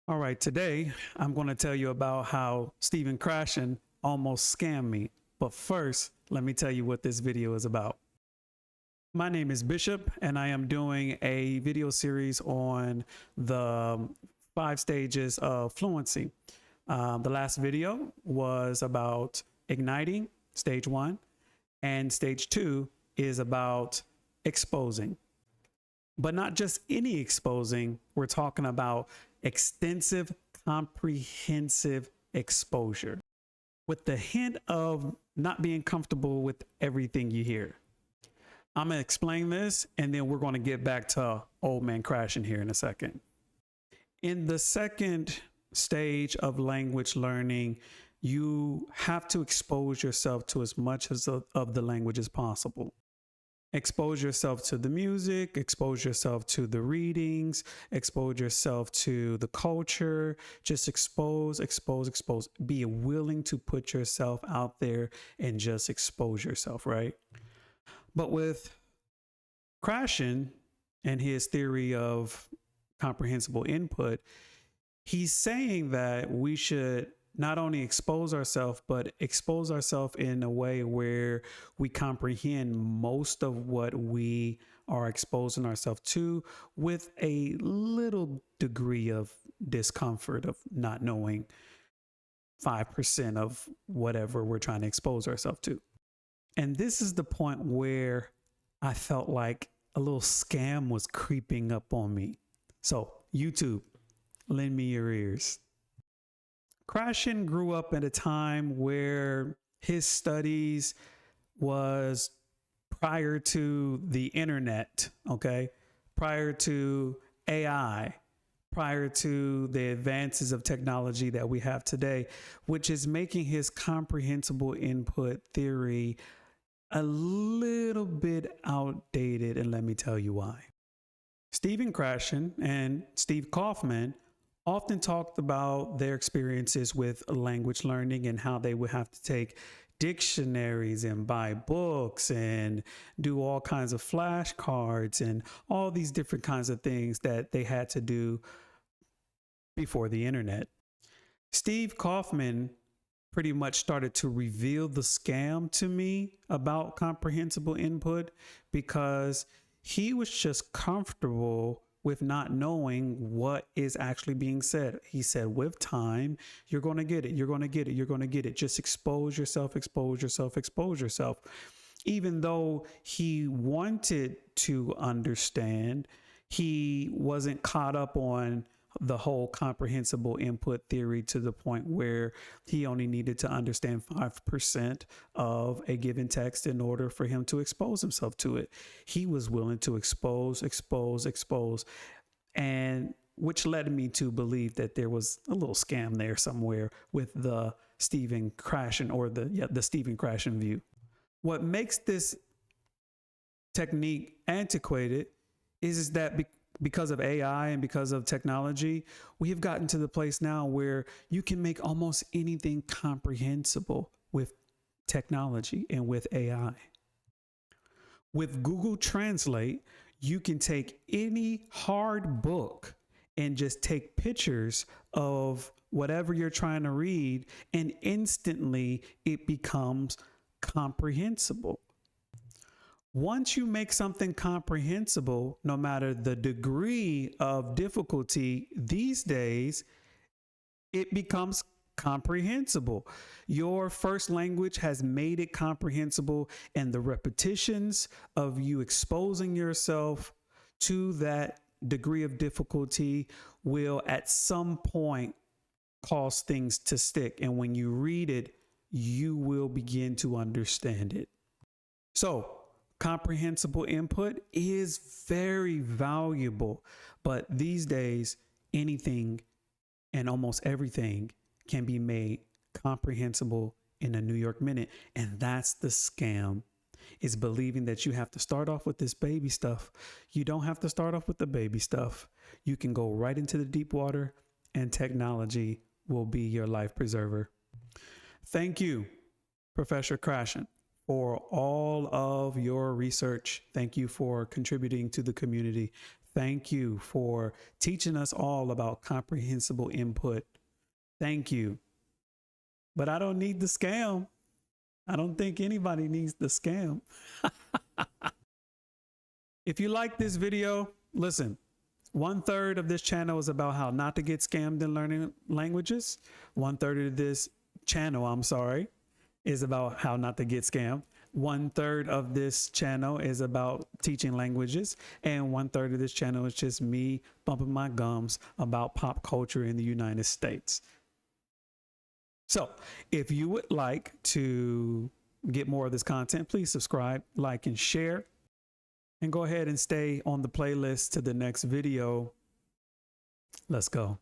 All right, today I'm going to tell you about how Stephen Krashen almost scammed me. But first, let me tell you what this video is about. My name is Bishop, and I am doing a video series on the 5 stages of fluency. The last video was about igniting, stage 1, and stage 2 is about exposing. But not just any exposing, we're talking about extensive, comprehensive exposure with the hint of not being comfortable with everything you hear. I'm going to explain this, and then we're going to get back to old man Krashen here in a second. In the second stage of language learning, you have to expose yourself to as much of the language as possible. Expose yourself to the music, expose yourself to the readings, expose yourself to the culture. Just expose. Be willing to put yourself out there and just expose yourself, right? But with Krashen and his theory of comprehensible input, he's saying that we should not only expose ourselves, but expose ourselves in a way where we comprehend most of what we are exposing ourselves to with a little degree of discomfort of not knowing 5% of whatever we're trying to expose ourselves to. And this is the point where I felt like a little scam was creeping up on me. So YouTube, lend me your ears. Krashen grew up at a time where his studies was prior to the internet, okay? Prior to AI, prior to the advances of technology that we have today, which is making his comprehensible input theory a little bit outdated, and let me tell you why. Stephen Krashen and Steve Kaufman often talked about their experiences with language learning and how they would have to take dictionaries and buy books and do all kinds of flashcards and all these different kinds of things that they had to do before the internet. Steve Kaufman pretty much started to reveal the scam to me about comprehensible input because he was just comfortable with not knowing what is actually being said. He said, with time, you're going to get it. You're going to get it. You're going to get it. Just expose yourself, expose yourself, expose yourself. Even though he wanted to understand, he wasn't caught up on the whole comprehensible input theory to the point where he only needed to understand 5% of a given text in order for him to expose himself to it. He was willing to expose, and which led me to believe that there was a little scam there somewhere with the Stephen Krashen or the Stephen Krashen view. What makes this technique antiquated is that because of AI and because of technology, we have gotten to the place now where you can make almost anything comprehensible with technology and with AI. With Google Translate, you can take any hard book and just take pictures of whatever you're trying to read, and instantly it becomes comprehensible. Once you make something comprehensible, no matter the degree of difficulty these days, it becomes comprehensible. Your first language has made it comprehensible, and the repetitions of you exposing yourself to that degree of difficulty will at some point cause things to stick. And when you read it, you will begin to understand it. So, comprehensible input is very valuable, but these days, anything and almost everything can be made comprehensible in a New York minute. And that's the scam, is believing that you have to start off with this baby stuff. You don't have to start off with the baby stuff. You can go right into the deep water, and technology will be your life preserver. Thank you, Professor Krashen, for all of your research. Thank you for contributing to the community. Thank you for teaching us all about comprehensible input. Thank you. But I don't need the scam. I don't think anybody needs the scam. If you like this video, listen, 1/3 of this channel is about how not to get scammed in learning languages. 1/3 of this channel, is about how not to get scammed. 1/3 of this channel is about teaching languages. And 1/3 of this channel is just me bumping my gums about pop culture in the United States. So if you would like to get more of this content, please subscribe, like, and share. And go ahead and stay on the playlist to the next video. Let's go.